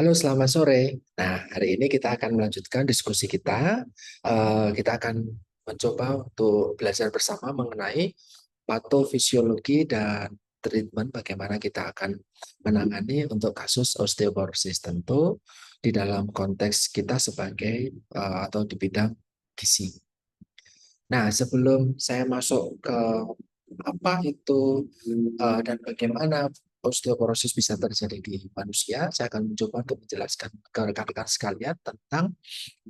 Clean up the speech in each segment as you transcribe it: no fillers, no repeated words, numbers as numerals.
Halo, selamat sore. Nah, hari ini kita akan melanjutkan diskusi kita. Kita akan mencoba untuk belajar bersama mengenai patofisiologi dan treatment bagaimana kita akan menangani untuk kasus osteoporosis. Tentu di dalam konteks kita sebagai atau di bidang gizi. Nah, sebelum saya masuk ke apa itu dan bagaimana osteoporosis bisa terjadi di manusia, saya akan mencoba untuk menjelaskan ke rekan-rekan sekalian tentang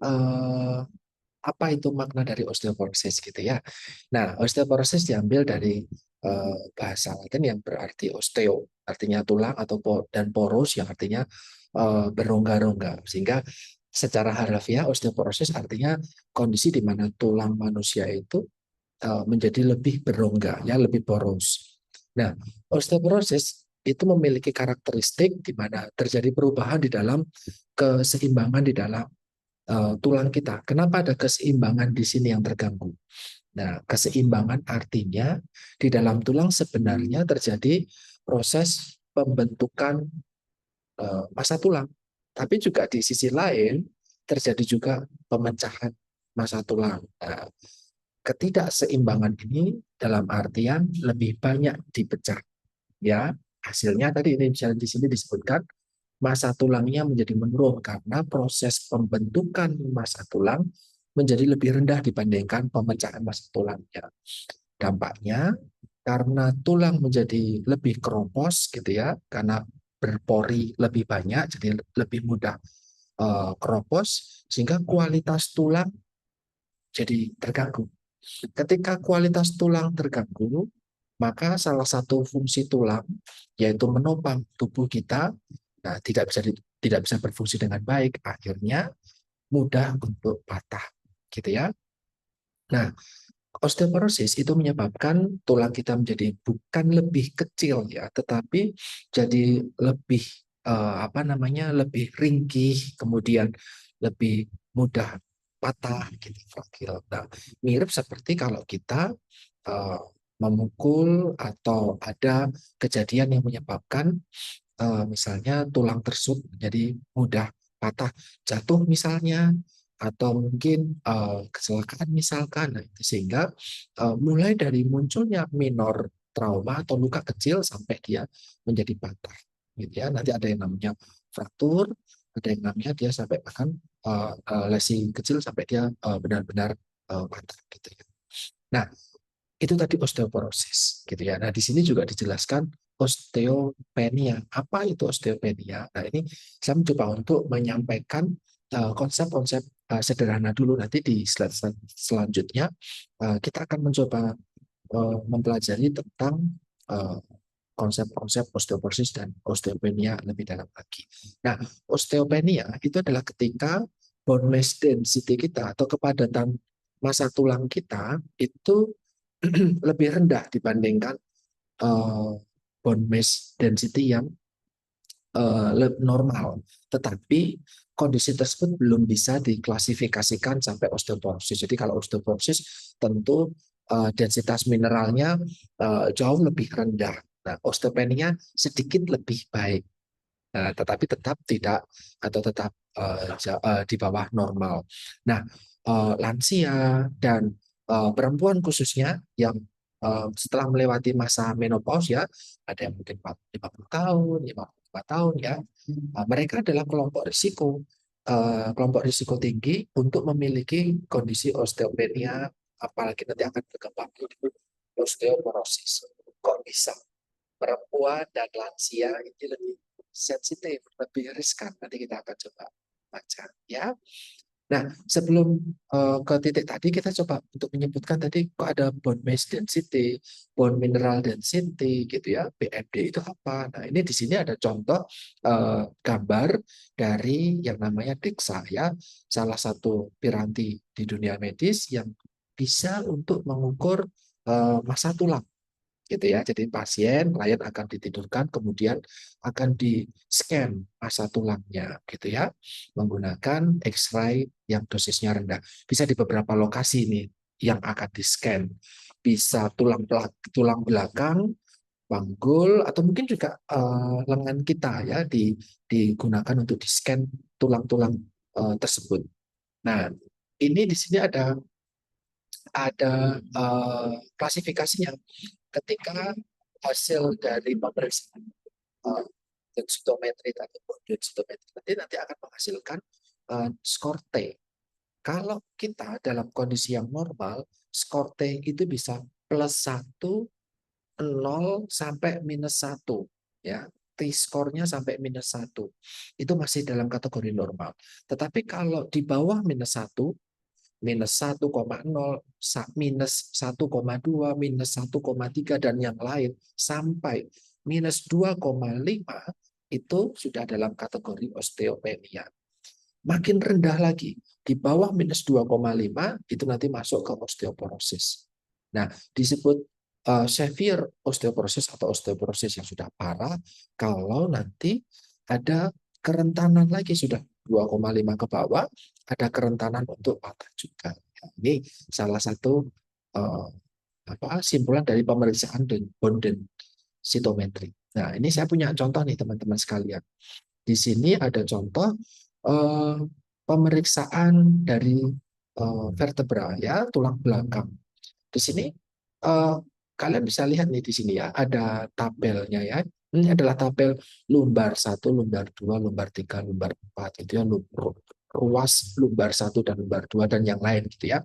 eh, apa itu makna dari osteoporosis gitu ya. Nah, osteoporosis diambil dari bahasa Latin yang berarti osteo, artinya tulang atau dan poros yang artinya berongga-rongga. Sehingga secara harfiah osteoporosis artinya kondisi di mana tulang manusia itu menjadi lebih berongga, ya lebih poros. Nah, osteoporosis itu memiliki karakteristik di mana terjadi perubahan di dalam keseimbangan di dalam tulang kita. Kenapa ada keseimbangan di sini yang terganggu? Nah, keseimbangan artinya di dalam tulang sebenarnya terjadi proses pembentukan massa tulang, tapi juga di sisi lain terjadi juga pemecahan massa tulang. Nah, ketidakseimbangan ini dalam artian lebih banyak dipecah, ya. Hasilnya tadi ini misalnya di sini disebutkan massa tulangnya menjadi menurun karena proses pembentukan massa tulang menjadi lebih rendah dibandingkan pemecahan massa tulangnya. Dampaknya karena tulang menjadi lebih keropos gitu ya, karena berpori lebih banyak jadi lebih mudah keropos sehingga kualitas tulang jadi terganggu. Ketika kualitas tulang terganggu, maka salah satu fungsi tulang yaitu menopang tubuh kita, nah, tidak bisa berfungsi dengan baik, akhirnya mudah untuk patah, gitu ya. Nah, osteoporosis itu menyebabkan tulang kita menjadi bukan lebih kecil ya, tetapi jadi lebih apa namanya lebih ringkih, kemudian lebih mudah patah, gitu, fragil. Nah, mirip seperti kalau kita eh, memukul atau ada kejadian yang menyebabkan misalnya tulang tersut jadi mudah patah, jatuh misalnya, atau mungkin kecelakaan misalkan. Nah, sehingga mulai dari munculnya minor trauma atau luka kecil sampai dia menjadi patah, gitu ya. Nanti ada yang namanya fraktur, ada yang namanya dia sampai bahkan lesi kecil sampai dia benar-benar patah, gitu ya. Nah, itu tadi osteoporosis, gitu ya. Nah, di sini juga dijelaskan osteopenia. Apa itu osteopenia? Nah, ini saya mencoba untuk menyampaikan konsep-konsep sederhana dulu. Nanti di slide selanjutnya kita akan mencoba mempelajari tentang uh, konsep-konsep osteoporosis dan osteopenia lebih dalam lagi. Nah, osteopenia itu adalah ketika bone mass density kita atau kepadatan massa tulang kita itu lebih rendah dibandingkan uh, bone mass density yang normal. Tetapi kondisi tersebut belum bisa diklasifikasikan sampai osteoporosis. Jadi kalau osteoporosis tentu densitas mineralnya jauh lebih rendah. Nah, osteopenia sedikit lebih baik. Nah, tetapi tetap tidak atau tetap di bawah normal. Nah, lansia dan perempuan khususnya yang setelah melewati masa menopause ya, ada yang mungkin 50 tahun, 55 tahun ya, mereka adalah kelompok risiko tinggi untuk memiliki kondisi osteopenia, apalagi nanti akan berkembang osteoporosis. Kok bisa? Perempuan dan lansia ini lebih sensitif, lebih riskan. Nanti kita akan coba baca ya. Nah, sebelum ke titik tadi kita coba untuk menyebutkan tadi kok ada bone mass density, bone mineral density gitu ya, BMD itu apa? Nah, ini di sini ada contoh gambar dari yang namanya DEXA ya, salah satu piranti di dunia medis yang bisa untuk mengukur massa tulang gitu ya. Jadi pasien klien akan ditidurkan kemudian akan di scan massa tulangnya gitu ya menggunakan X-ray yang dosisnya rendah. Bisa di beberapa lokasi nih yang akan di scan. Bisa tulang belakang panggul, atau mungkin juga lengan kita ya digunakan untuk di-scan tulang-tulang tersebut. Nah, ini di sini ada klasifikasinya. Ketika hasil dari pemeriksaan densitometri tadi, densitometri nanti akan menghasilkan skor T. Kalau kita dalam kondisi yang normal, skor T itu bisa +1, 0 sampai -1, ya. T-skornya sampai -1. Itu masih dalam kategori normal. Tetapi kalau di bawah -1, -1,0, -1,2, -1,3, dan yang lain, sampai -2,5, itu sudah dalam kategori osteopenia. Makin rendah lagi, di bawah -2,5, itu nanti masuk ke osteoporosis. Nah, disebut severe osteoporosis atau osteoporosis yang sudah parah kalau nanti ada kerentanan lagi, sudah 2,5 ke bawah, ada kerentanan untuk patah juga. Ini salah satu simpulan dari pemeriksaan bone densitometry. Nah, ini saya punya contoh nih teman-teman sekalian. Di sini ada contoh pemeriksaan dari vertebra, ya, tulang belakang. Di sini kalian bisa lihat nih di sini ya, ada tabelnya ya. Ini adalah tabel lumbar 1, lumbar 2, lumbar 3, lumbar 4. Itu ya, ruas lumbar 1 dan lumbar 2 dan yang lain gitu ya.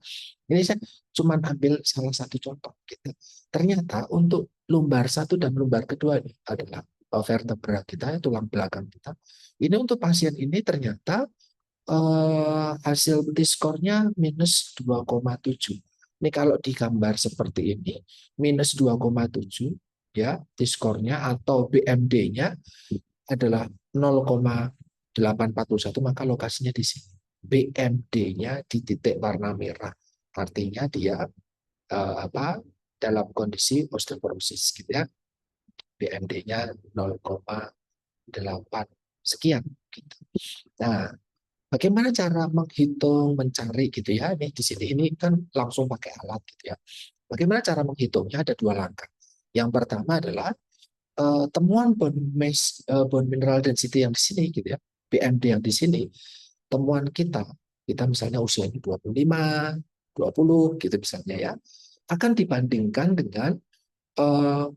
Ini saya cuma ambil salah satu contoh gitu. Ternyata untuk lumbar 1 dan lumbar kedua ini adalah vertebra kita, tulang belakang kita. Ini untuk pasien ini ternyata hasil T-skornya -2,7. Ini kalau digambar seperti ini, -2,7 ya T-skornya, atau BMD-nya adalah 0,841, maka lokasinya di sini. BMD-nya di titik warna merah, artinya dia dalam kondisi osteoporosis gitu ya. BMD-nya 0,8 sekian gitu. Nah, bagaimana cara menghitung, mencari gitu ya? Ini di sini ini kan langsung pakai alat gitu ya. Bagaimana cara menghitungnya? Ada dua langkah. Yang pertama adalah temuan bone mineral density yang di sini gitu ya. BMD yang di sini, temuan kita misalnya usianya 25, 20 gitu misalnya ya, akan dibandingkan dengan eh,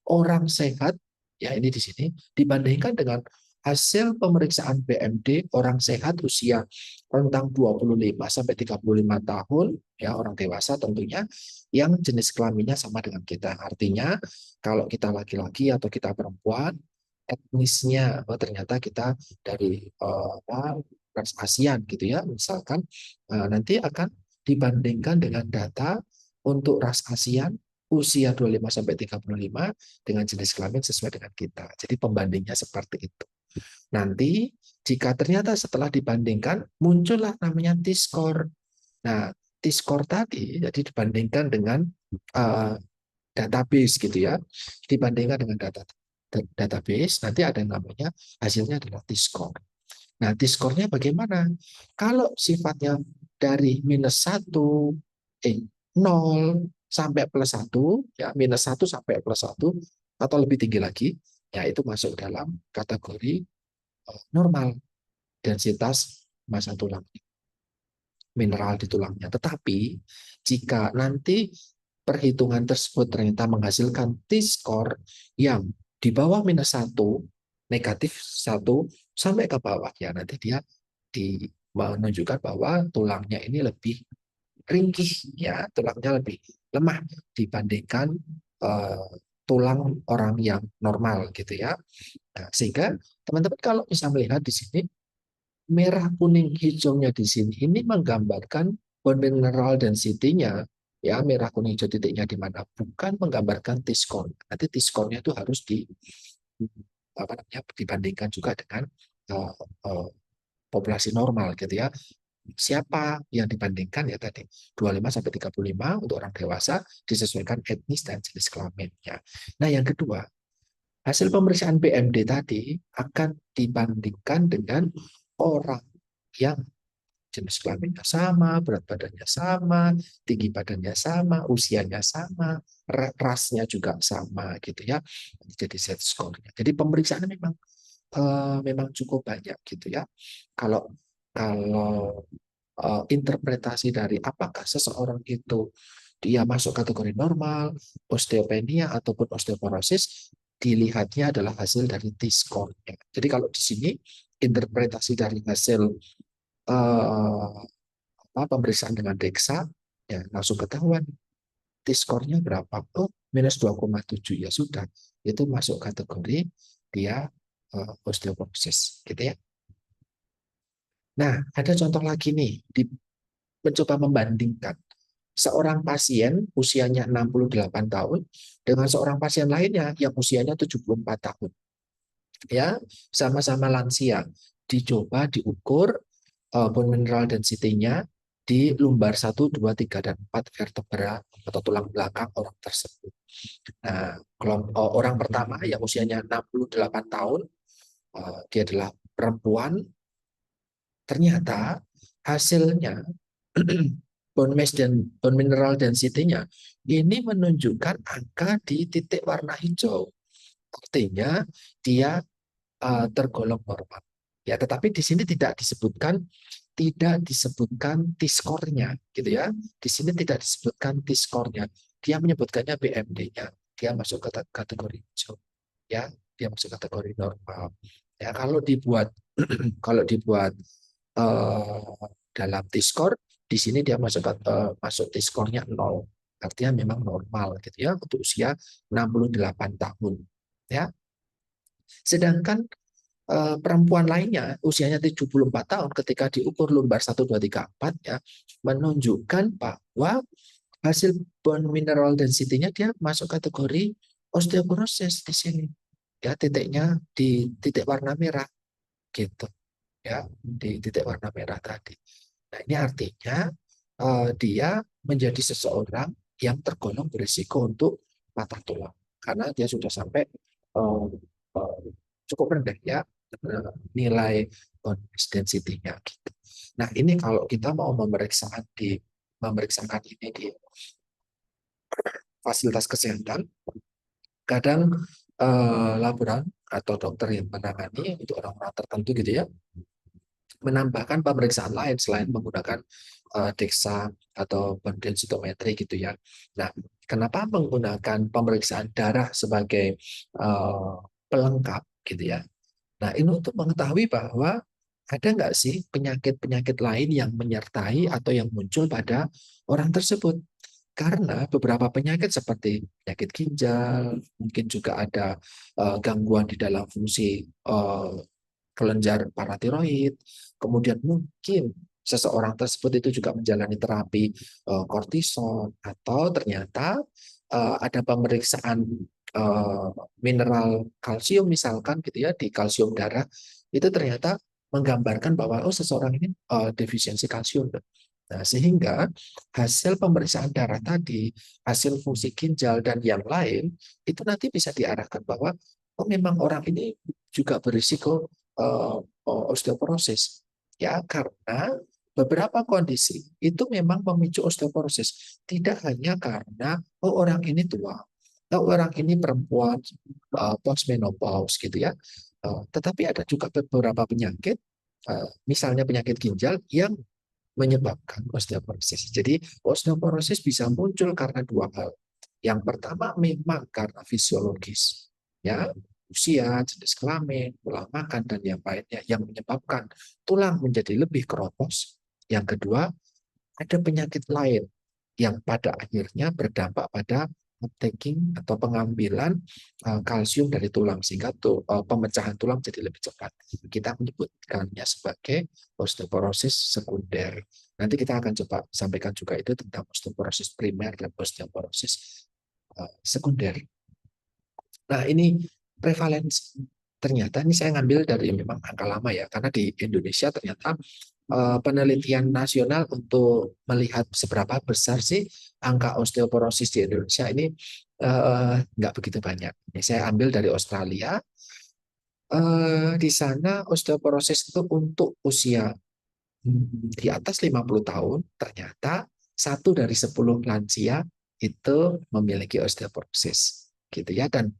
orang sehat, ya ini di sini, dibandingkan dengan hasil pemeriksaan BMD orang sehat usia rentang 25 sampai 35 tahun, ya orang dewasa tentunya, yang jenis kelaminnya sama dengan kita. Artinya kalau kita laki-laki atau kita perempuan, etnisnya ternyata kita dari ras ASEAN gitu ya, misalkan nanti akan dibandingkan dengan data untuk ras ASEAN usia 25 sampai 35 dengan jenis kelamin sesuai dengan kita. Jadi pembandingnya seperti itu. Nanti jika ternyata setelah dibandingkan muncullah namanya T-score. Nah, T-score tadi jadi dibandingkan dengan uh, database gitu ya. Dibandingkan dengan database, nanti ada yang namanya hasilnya adalah T-score. Nah, T-score-nya bagaimana? Kalau sifatnya dari -1, 0 sampai +1, ya -1 sampai +1 atau lebih tinggi lagi, ya itu masuk dalam kategori normal densitas massa tulang, mineral di tulangnya. Tetapi jika nanti perhitungan tersebut ternyata menghasilkan T-score yang di bawah -1, -1 sampai ke bawah, ya nanti dia menunjukkan bahwa tulangnya ini lebih ringkih, ya tulangnya lebih lemah dibandingkan tulang orang yang normal gitu ya. Nah, sehingga teman-teman kalau bisa melihat di sini, merah kuning hijaunya di sini ini menggambarkan bone mineral density-nya, ya merah kuning hijau titiknya di mana, bukan menggambarkan T-score. Nanti T-score-nya itu harus dibandingkan juga dengan uh, uh, populasi normal gitu ya. Siapa yang dibandingkan, ya tadi 25 sampai 35 untuk orang dewasa disesuaikan etnis dan jenis kelaminnya. Nah, yang kedua, hasil pemeriksaan BMD tadi akan dibandingkan dengan orang yang jenis kelaminnya sama, berat badannya sama, tinggi badannya sama, usianya sama, rasnya juga sama gitu ya. Jadi set score-nya. Jadi pemeriksaannya memang cukup banyak gitu ya. Kalau kalau interpretasi dari apakah seseorang itu dia masuk kategori normal, osteopenia ataupun osteoporosis, dilihatnya adalah hasil dari T-score-nya. Jadi kalau di sini interpretasi dari hasil pemeriksaan dengan DEXA, ya langsung ketahuan T-score-nya berapa. Oh, minus 2,7 ya sudah, itu masuk kategori dia osteoporosis, gitu ya. Nah, ada contoh lagi nih, mencoba membandingkan seorang pasien usianya 68 tahun dengan seorang pasien lainnya yang usianya 74 tahun. Ya, sama-sama lansia. Dicoba diukur bone mineral density-nya di lumbar 1, 2, 3, dan 4 vertebra atau tulang belakang orang tersebut. Nah, orang pertama yang usianya 68 tahun, dia adalah perempuan, ternyata hasilnya bone mineral density-nya ini menunjukkan angka di titik warna hijau. Artinya dia tergolong normal. Ya, tetapi di sini tidak disebutkan T-score-nya gitu ya. Di sini tidak disebutkan T-score-nya. Dia menyebutkannya BMD-nya. Dia masuk ke kategori hijau. Ya, dia masuk kategori normal. Ya, kalau dibuat dalam T-score, di sini dia masuk T-score-nya 0. Artinya memang normal gitu ya untuk usia 68 tahun. Ya. Sedangkan perempuan lainnya usianya 74 tahun ketika diukur lumbar 1, 2, 3, 4 ya menunjukkan bahwa hasil bone mineral density-nya dia masuk kategori osteoporosis di sini. Ya, titiknya di titik warna merah gitu ya, di titik warna merah tadi. Nah, ini artinya dia menjadi seseorang yang tergolong berisiko untuk patah tulang karena dia sudah sampai uh, uh, cukup rendah ya nilai bone density-nya gitu. Nah, ini kalau kita mau memeriksakan ini di fasilitas kesehatan, kadang laboran atau dokter yang menangani untuk orang-orang tertentu gitu ya, menambahkan pemeriksaan lain selain menggunakan DEXA atau bone densitometry gitu ya. Nah, kenapa menggunakan pemeriksaan darah sebagai pelengkap gitu ya? Nah, ini untuk mengetahui bahwa ada nggak sih penyakit-penyakit lain yang menyertai atau yang muncul pada orang tersebut. Karena beberapa penyakit seperti penyakit ginjal, mungkin juga ada gangguan di dalam fungsi kelenjar paratiroid, kemudian mungkin seseorang tersebut itu juga menjalani terapi kortison, atau ternyata ada pemeriksaan mineral kalsium misalkan gitu ya di kalsium darah, itu ternyata menggambarkan bahwa oh seseorang ini defisiensi kalsium. Nah, sehingga hasil pemeriksaan darah tadi, hasil fungsi ginjal dan yang lain itu nanti bisa diarahkan bahwa oh memang orang ini juga berisiko osteoporosis. Ya, karena beberapa kondisi itu memang memicu osteoporosis. Tidak hanya karena oh orang ini tua, oh orang ini perempuan postmenopause gitu ya. Tetapi ada juga beberapa penyakit, misalnya penyakit ginjal yang menyebabkan osteoporosis. Jadi osteoporosis bisa muncul karena dua hal. Yang pertama memang karena fisiologis, ya usia, jenis kelamin, pola makan dan yang lainnya yang menyebabkan tulang menjadi lebih keropos. Yang kedua, ada penyakit lain yang pada akhirnya berdampak pada uptaking atau pengambilan kalsium dari tulang sehingga pemecahan tulang jadi lebih cepat. Kita menyebutkannya sebagai osteoporosis sekunder. Nanti kita akan coba sampaikan juga itu tentang osteoporosis primer dan osteoporosis sekunder. Nah, ini prevalensi. Ternyata ini saya ngambil dari memang angka lama ya, karena di Indonesia ternyata penelitian nasional untuk melihat seberapa besar sih angka osteoporosis di Indonesia ini nggak begitu banyak. Ini saya ambil dari Australia. Di sana osteoporosis itu untuk usia di atas 50 tahun ternyata 1 dari 10 lansia itu memiliki osteoporosis gitu ya, dan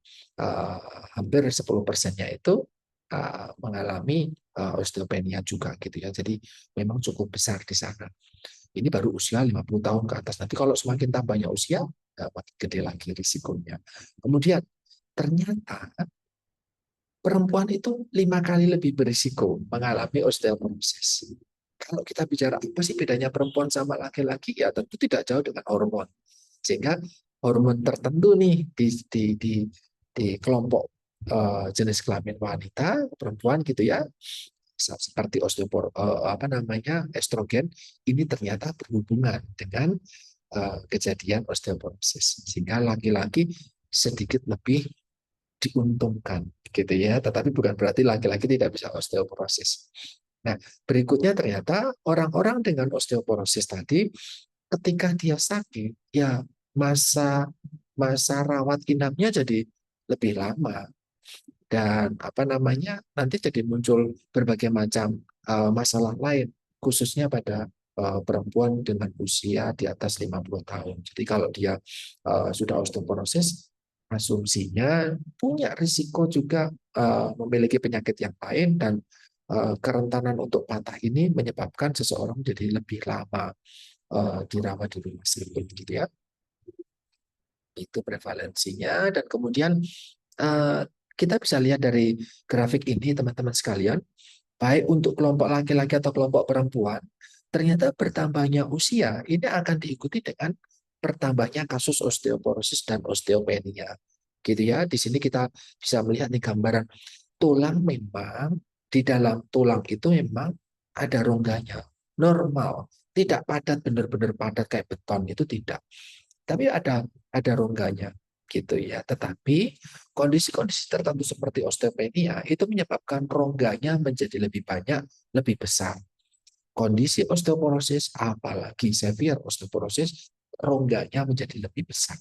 hampir 10%-nya itu mengalami osteopenia juga gitu ya. Jadi memang cukup besar di sana. Ini baru usia 50 tahun ke atas. Nanti kalau semakin tambahnya usia, makin gede lagi risikonya. Kemudian ternyata perempuan itu 5 kali lebih berisiko mengalami osteoporosis. Kalau kita bicara apa sih bedanya perempuan sama laki-laki, ya tentu tidak jauh dengan hormon. Sehingga hormon tertentu nih di kelompok jenis kelamin wanita, perempuan gitu ya, seperti apa namanya estrogen, ini ternyata berhubungan dengan kejadian osteoporosis. Sehingga laki-laki sedikit lebih diuntungkan gitu ya, tetapi bukan berarti laki-laki tidak bisa osteoporosis. Nah, berikutnya ternyata orang-orang dengan osteoporosis tadi ketika dia sakit ya masa masa rawat inapnya jadi lebih lama, dan apa namanya nanti jadi muncul berbagai macam masalah lain khususnya pada perempuan dengan usia di atas 50 tahun. Jadi kalau dia sudah osteoporosis, asumsinya punya risiko juga memiliki penyakit yang lain, dan kerentanan untuk patah ini menyebabkan seseorang jadi lebih lama dirawat di rumah sakit gitu ya. Itu prevalensinya, dan kemudian eh, kita bisa lihat dari grafik ini teman-teman sekalian, baik untuk kelompok laki-laki atau kelompok perempuan, ternyata bertambahnya usia ini akan diikuti dengan bertambahnya kasus osteoporosis dan osteopenia. Gitu ya. Di sini kita bisa melihat nih gambaran tulang, memang di dalam tulang itu memang ada rongganya. Normal, tidak padat benar-benar padat kayak beton, itu tidak. Tapi ada rongganya gitu ya. Tetapi kondisi-kondisi tertentu seperti osteopenia itu menyebabkan rongganya menjadi lebih banyak, lebih besar. Kondisi osteoporosis, apalagi severe osteoporosis, rongganya menjadi lebih besar.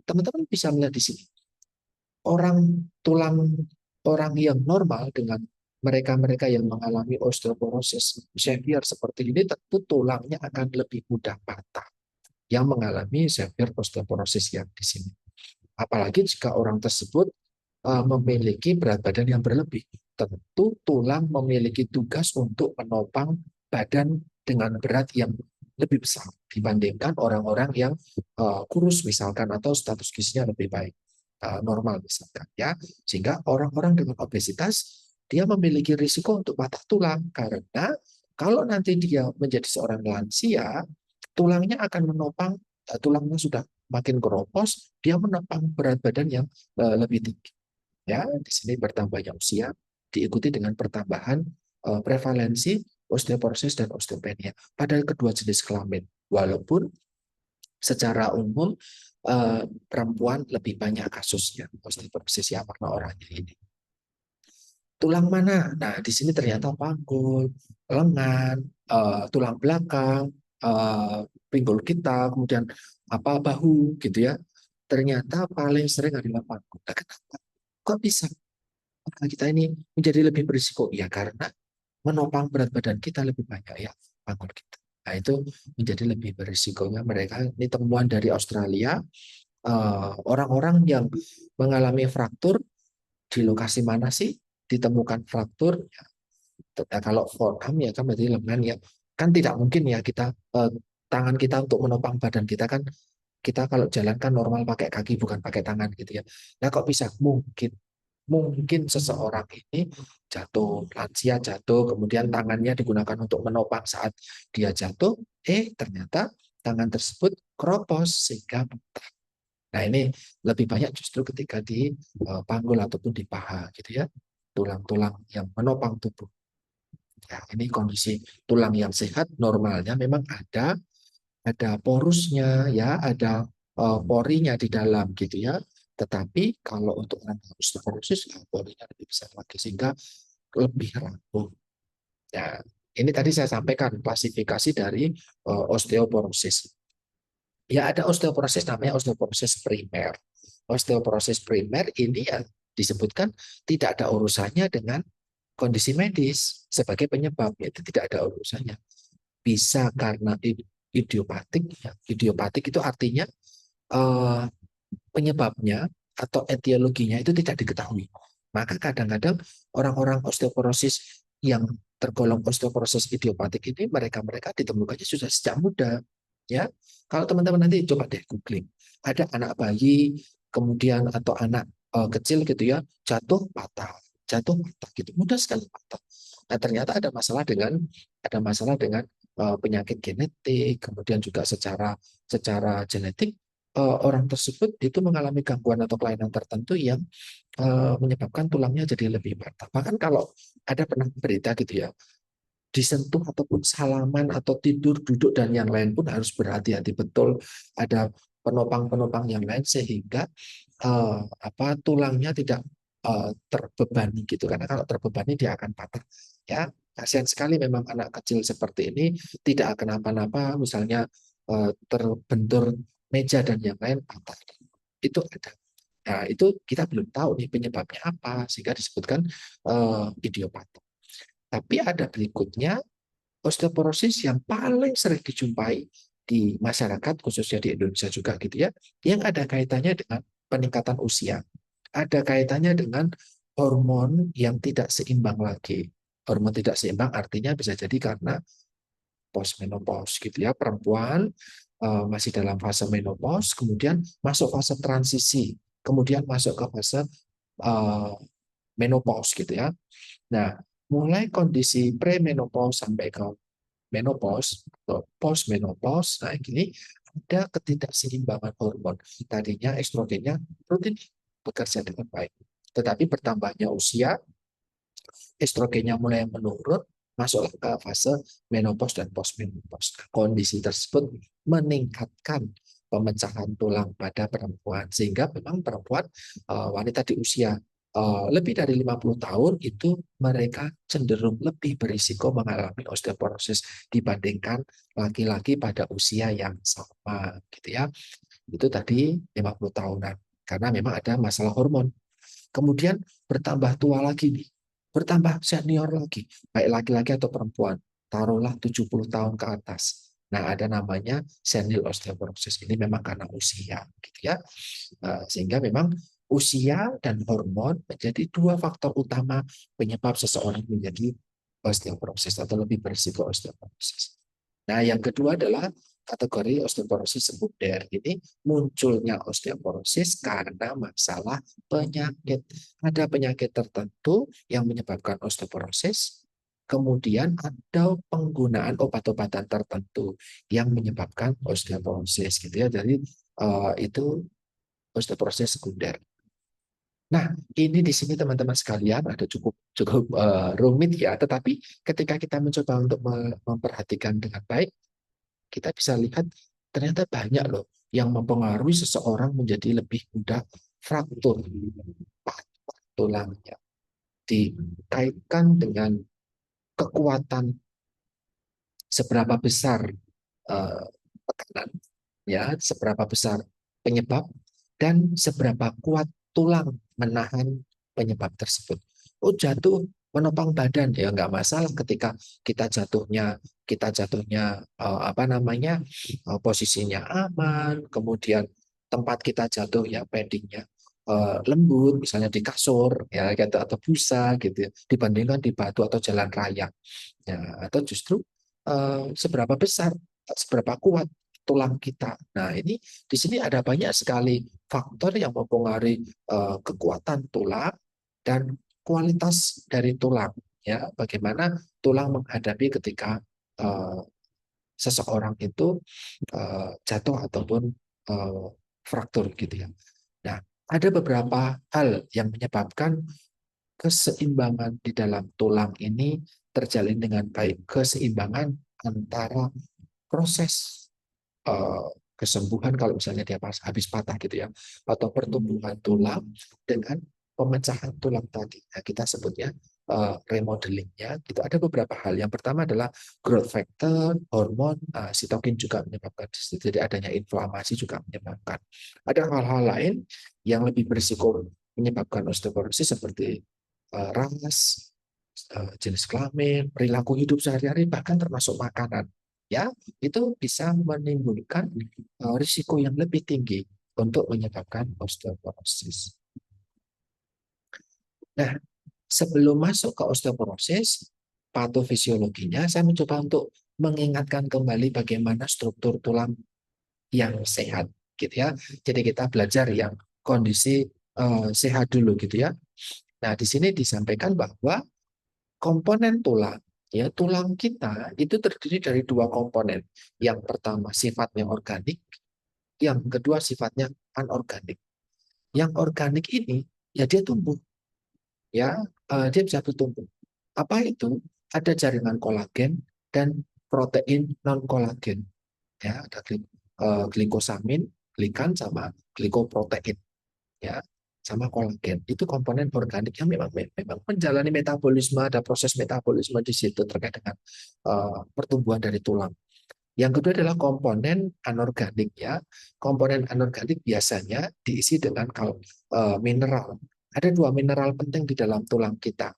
Teman-teman bisa melihat di sini, tulang orang yang normal dengan mereka-mereka yang mengalami osteoporosis severe seperti ini, tentu tulangnya akan lebih mudah patah yang mengalami severe osteoporosis yang di sini. Apalagi jika orang tersebut memiliki berat badan yang berlebih, tentu tulang memiliki tugas untuk menopang badan dengan berat yang lebih besar dibandingkan orang-orang yang kurus misalkan, atau status gizinya lebih baik, normal misalkan ya. Sehingga orang-orang dengan obesitas dia memiliki risiko untuk patah tulang, karena kalau nanti dia menjadi seorang lansia, tulangnya akan menopang, tulangnya sudah makin keropos, dia menopang berat badan yang lebih tinggi. Ya, di sini bertambahnya usia diikuti dengan pertambahan prevalensi osteoporosis dan osteopenia pada kedua jenis kelamin. Walaupun secara umum perempuan lebih banyak kasusnya osteoporosis ya karena orangnya ini. Tulang mana? Nah, di sini ternyata panggul, lengan, tulang belakang, pinggul kita, kemudian apa bahu gitu ya. Ternyata paling sering adalah panggul. Nah, kenapa? Kok bisa kita ini menjadi lebih berisiko? Ya karena menopang berat badan kita lebih banyak ya panggul kita. Nah, itu menjadi lebih berisikonya mereka. Ini temuan dari Australia, orang-orang yang mengalami fraktur di lokasi mana sih ditemukan fraktur? Ya, kalau forearm ya kan berarti lengan ya. Kan tidak mungkin ya kita tangan kita untuk menopang badan kita kan, kita kalau jalan kan normal pakai kaki bukan pakai tangan gitu ya. Nah kok bisa? Mungkin seseorang ini jatuh, lansia jatuh, kemudian tangannya digunakan untuk menopang saat dia jatuh, ternyata tangan tersebut keropos sehingga patah. Nah ini lebih banyak justru ketika di panggul ataupun di paha gitu ya, tulang-tulang yang menopang tubuh. Ya, ini kondisi tulang yang sehat normalnya memang ada porusnya ya, ada porinya di dalam gitu ya. Tetapi kalau untuk orang osteoporosis, porinya lebih besar lagi sehingga lebih rapuh. Ya, ini tadi saya sampaikan klasifikasi dari osteoporosis. Ya ada osteoporosis namanya osteoporosis primer. Osteoporosis primer ini ya disebutkan tidak ada urusannya dengan kondisi medis sebagai penyebab, itu tidak ada urusannya. Bisa karena idiopatik, ya. Idiopatik itu artinya eh, penyebabnya atau etiologinya itu tidak diketahui. Maka kadang-kadang orang-orang osteoporosis yang tergolong osteoporosis idiopatik ini mereka ditemukannya sudah sejak muda. Ya, kalau teman-teman nanti coba deh googling, ada anak bayi kemudian atau anak kecil gitu ya jatuh patah gitu, mudah sekali patah. Nah ternyata ada masalah dengan penyakit genetik, kemudian juga secara secara genetik orang tersebut itu mengalami gangguan atau kelainan tertentu yang menyebabkan tulangnya jadi lebih patah. Bahkan kalau ada pernah berita gitu ya, disentuh ataupun salaman atau tidur, duduk dan yang lain pun harus berhati-hati betul. Ada penopang-penopang yang lain sehingga tulangnya tidak terbebani gitu. Karena kalau terbebani dia akan patah. Ya, kasihan sekali memang anak kecil seperti ini tidak akan apa-apa, misalnya terbentur meja dan yang lain patah. Itu ada. Nah, itu kita belum tahu nih penyebabnya apa sehingga disebutkan idiopatik. Tapi ada berikutnya osteoporosis yang paling sering dijumpai di masyarakat khususnya di Indonesia juga gitu ya, yang ada kaitannya dengan peningkatan usia. Ada kaitannya dengan hormon yang tidak seimbang lagi. Hormon tidak seimbang artinya bisa jadi karena postmenopause gitu ya, perempuan masih dalam fase menopause, kemudian masuk fase transisi, kemudian masuk ke fase uh, menopause gitu ya. Nah, mulai kondisi premenopause sampai ke menopause atau postmenopause, nah ini ada ketidakseimbangan hormon. Tadinya estrogennya rutin bekerja dengan baik, tetapi bertambahnya usia, estrogennya mulai menurun, masuklah ke fase menopause dan postmenopause. Kondisi tersebut meningkatkan pemecahan tulang pada perempuan, sehingga memang perempuan wanita di usia lebih dari 50 tahun itu mereka cenderung lebih berisiko mengalami osteoporosis dibandingkan laki-laki pada usia yang sama gitu ya. Itu tadi 50 tahunan karena memang ada masalah hormon. Kemudian bertambah tua lagi nih, bertambah senior lagi, baik laki-laki atau perempuan, taruhlah 70 tahun ke atas. Nah, ada namanya senil osteoporosis. Ini memang karena usia, gitu ya. Sehingga memang usia dan hormon menjadi dua faktor utama penyebab seseorang menjadi osteoporosis atau lebih berisiko osteoporosis. Nah, yang kedua adalah kategori osteoporosis sekunder. Ini munculnya osteoporosis karena masalah penyakit. Ada penyakit tertentu yang menyebabkan osteoporosis, kemudian ada penggunaan obat-obatan tertentu yang menyebabkan osteoporosis gitu ya. Jadi itu osteoporosis sekunder. Nah, ini di sini teman-teman sekalian ada cukup cukup rumit ya, tetapi ketika kita mencoba untuk memperhatikan dengan baik, kita bisa lihat ternyata banyak loh yang mempengaruhi seseorang menjadi lebih mudah fraktur patah tulangnya, dikaitkan dengan kekuatan seberapa besar tekanan, ya, seberapa besar penyebab dan seberapa kuat tulang menahan penyebab tersebut. Oh, jatuh menopang badan ya nggak masalah ketika kita jatuhnya posisinya aman, kemudian tempat kita jatuh ya paddingnya lembut, misalnya di kasur ya gitu, atau busa gitu ya, dibandingkan di batu atau jalan raya ya, atau justru seberapa besar, seberapa kuat tulang kita. Nah, ini di sini ada banyak sekali faktor yang mempengaruhi kekuatan tulang dan kualitas dari tulang. Ya, bagaimana tulang menghadapi ketika uh, seseorang itu jatuh ataupun uh, fraktur gitu ya. Nah, ada beberapa hal yang menyebabkan keseimbangan di dalam tulang ini terjalin dengan baik. Keseimbangan antara proses kesembuhan kalau misalnya dia habis patah gitu ya, atau pertumbuhan tulang dengan pemecahan tulang tadi. Nah, kita sebutnya remodelingnya. Itu ada beberapa hal. Yang pertama adalah growth factor, hormon, sitokin juga menyebabkan. Jadi adanya inflamasi juga menyebabkan. Ada hal-hal lain yang lebih berisiko menyebabkan osteoporosis seperti ras, jenis kelamin, perilaku hidup sehari-hari, bahkan termasuk makanan. Ya, itu bisa menimbulkan risiko yang lebih tinggi untuk menyebabkan osteoporosis. Nah, sebelum masuk ke osteoporosis, patofisiologinya saya mencoba untuk mengingatkan kembali bagaimana struktur tulang yang sehat, gitu ya. Jadi kita belajar yang kondisi sehat dulu, gitu ya. Nah, di sini disampaikan bahwa komponen tulang, ya tulang kita itu terdiri dari dua komponen. Yang pertama sifatnya organik, yang kedua sifatnya anorganik. Yang organik ini ya dia tumbuh, ya dia bisa bertumbuh. Apa itu? Ada jaringan kolagen dan protein non kolagen. Ya, ada glikosamin, glikan sama glikoprotein. Ya, sama kolagen. Itu komponen organik yang memang menjalani metabolisme, ada proses metabolisme di situ terkait dengan pertumbuhan dari tulang. Yang kedua adalah komponen anorganik, ya. Komponen anorganik biasanya diisi dengan mineral. Ada dua mineral penting di dalam tulang kita.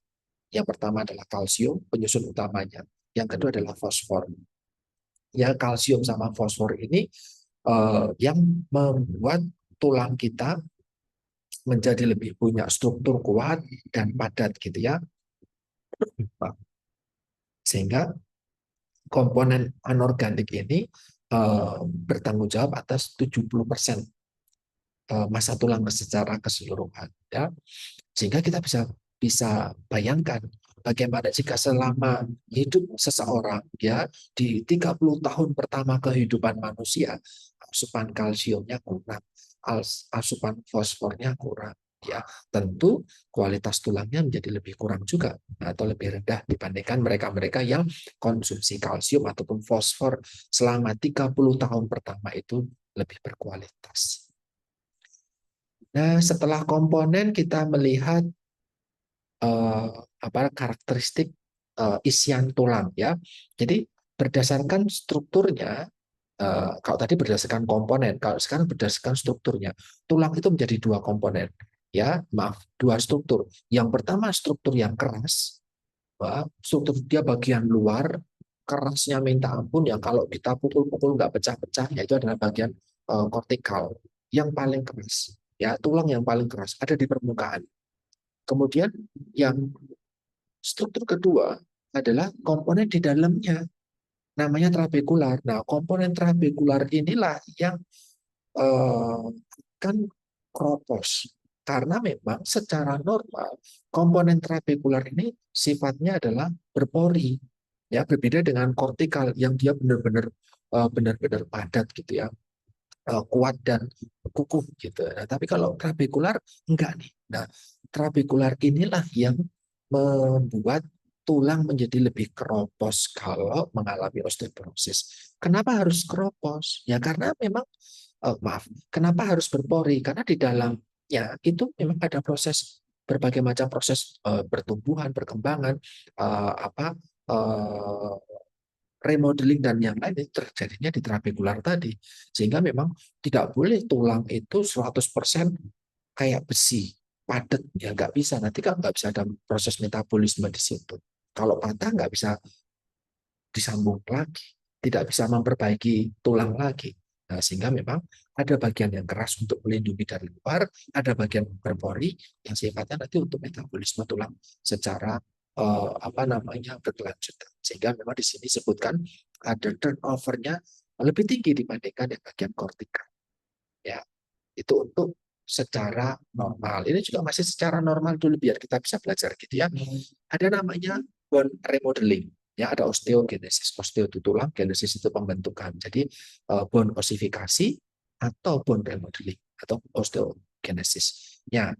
Yang pertama adalah kalsium, penyusun utamanya. Yang kedua adalah fosfor. Ya, kalsium sama fosfor ini yang membuat tulang kita menjadi lebih punya struktur kuat dan padat, gitu ya. Sehingga komponen anorganik ini bertanggung jawab atas 70% massa tulang secara keseluruhan, ya. Sehingga kita bisa bisa bayangkan bagaimana jika selama hidup seseorang, ya, di 30 tahun pertama kehidupan manusia asupan kalsiumnya kurang, asupan fosfornya kurang, ya, tentu kualitas tulangnya menjadi lebih kurang juga atau lebih rendah dibandingkan mereka-mereka yang konsumsi kalsium ataupun fosfor selama 30 tahun pertama itu lebih berkualitas. Nah, setelah komponen kita melihat karakteristik isian tulang, ya. Jadi berdasarkan strukturnya, kalau tadi berdasarkan komponen, kalau sekarang berdasarkan strukturnya, tulang itu menjadi dua komponen, ya, maaf, dua struktur. Yang pertama struktur yang keras, struktur dia bagian luar kerasnya minta ampun, yang kalau kita pukul-pukul nggak pecah-pecah, yaitu adalah bagian kortikal yang paling keras, ya, tulang yang paling keras ada di permukaan. Kemudian yang struktur kedua adalah komponen di dalamnya, namanya trabekular. Nah, komponen trabekular inilah yang kan kropos. Karena memang secara normal komponen trabekular ini sifatnya adalah berpori, ya, berbeda dengan kortikal yang dia benar-benar padat, gitu ya, kuat dan kukuh, gitu. Nah, tapi kalau trabekular enggak nih. Nah, trabekular inilah yang membuat tulang menjadi lebih keropos kalau mengalami osteoporosis. Kenapa harus keropos? Ya karena memang maaf, kenapa harus berpori? Karena di dalamnya itu memang ada proses, berbagai macam proses pertumbuhan, perkembangan, apa eh, remodeling dan yang lain itu terjadinya di trabekular tadi. Sehingga memang tidak boleh tulang itu 100% kayak besi, padat, ya nggak bisa. Nanti kan nggak bisa ada proses metabolisme di situ. Kalau patah nggak bisa disambung lagi, tidak bisa memperbaiki tulang lagi. Nah, sehingga memang ada bagian yang keras untuk melindungi dari luar, ada bagian berpori yang sifatnya nanti untuk metabolisme tulang secara berkelanjutan. Sehingga memang di sini disebutkan ada turnover-nya lebih tinggi dibandingkan yang bagian kortikal. Ya, itu untuk secara normal. Ini juga masih secara normal dulu biar kita bisa belajar, gitu ya. Ada namanya bone remodeling. Ya, ada osteogenesis. Osteo itu tulang, genesis itu pembentukan. Jadi bone osifikasi atau bone remodeling atau osteogenesis. Ya,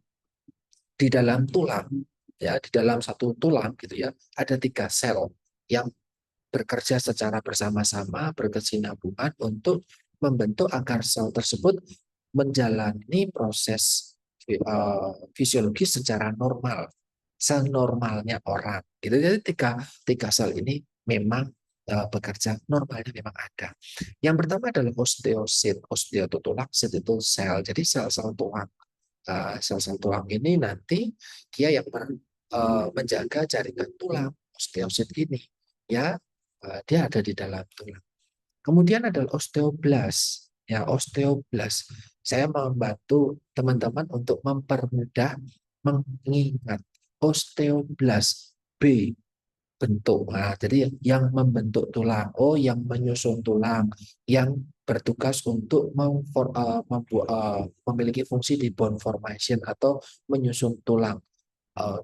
di dalam tulang, ya, di dalam satu tulang, gitu ya, ada 3 sel yang bekerja secara bersama-sama, berkesinambungan untuk membentuk agar sel tersebut menjalani proses fisiologis secara normal, senormalnya orang. Gitu. Jadi tiga sel ini memang bekerja normalnya memang ada. Yang pertama adalah osteosit. Osteo itu tulang, sit itu sel. Jadi sel-sel tulang. Sel-sel tulang ini nanti dia yang menjaga jaringan tulang osteosit ini, ya dia ada di dalam tulang. Kemudian adalah osteoblast. Ya, osteoblast. Saya membantu teman-teman untuk mempermudah mengingat osteoblast B bentuk. Nah, jadi yang membentuk tulang, yang menyusun tulang, yang bertugas untuk memiliki fungsi di bone formation atau menyusun tulang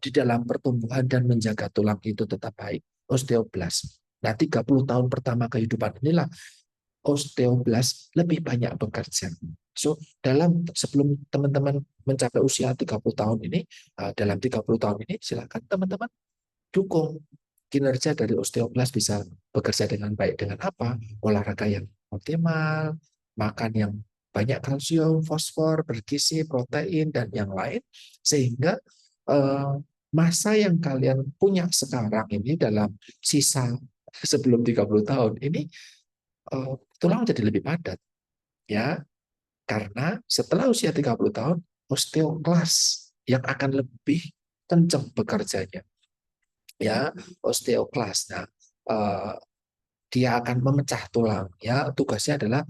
di dalam pertumbuhan dan menjaga tulang itu tetap baik. Osteoblast. Nah, 30 tahun pertama kehidupan inilah osteoblast lebih banyak bekerja. So, sebelum teman-teman mencapai usia 30 tahun ini, dalam 30 tahun ini silakan teman-teman dukung kinerja dari osteoblast bisa bekerja dengan baik dengan apa? Olahraga yang optimal, makan yang banyak kalsium, fosfor, bergizi, protein dan yang lain sehingga eh, masa yang kalian punya sekarang ini dalam sisa sebelum 30 tahun ini tulang jadi lebih padat ya karena setelah usia 30 tahun osteoklas yang akan lebih kencang bekerjanya ya osteoklas. Nah, eh, dia akan memecah tulang ya tugasnya adalah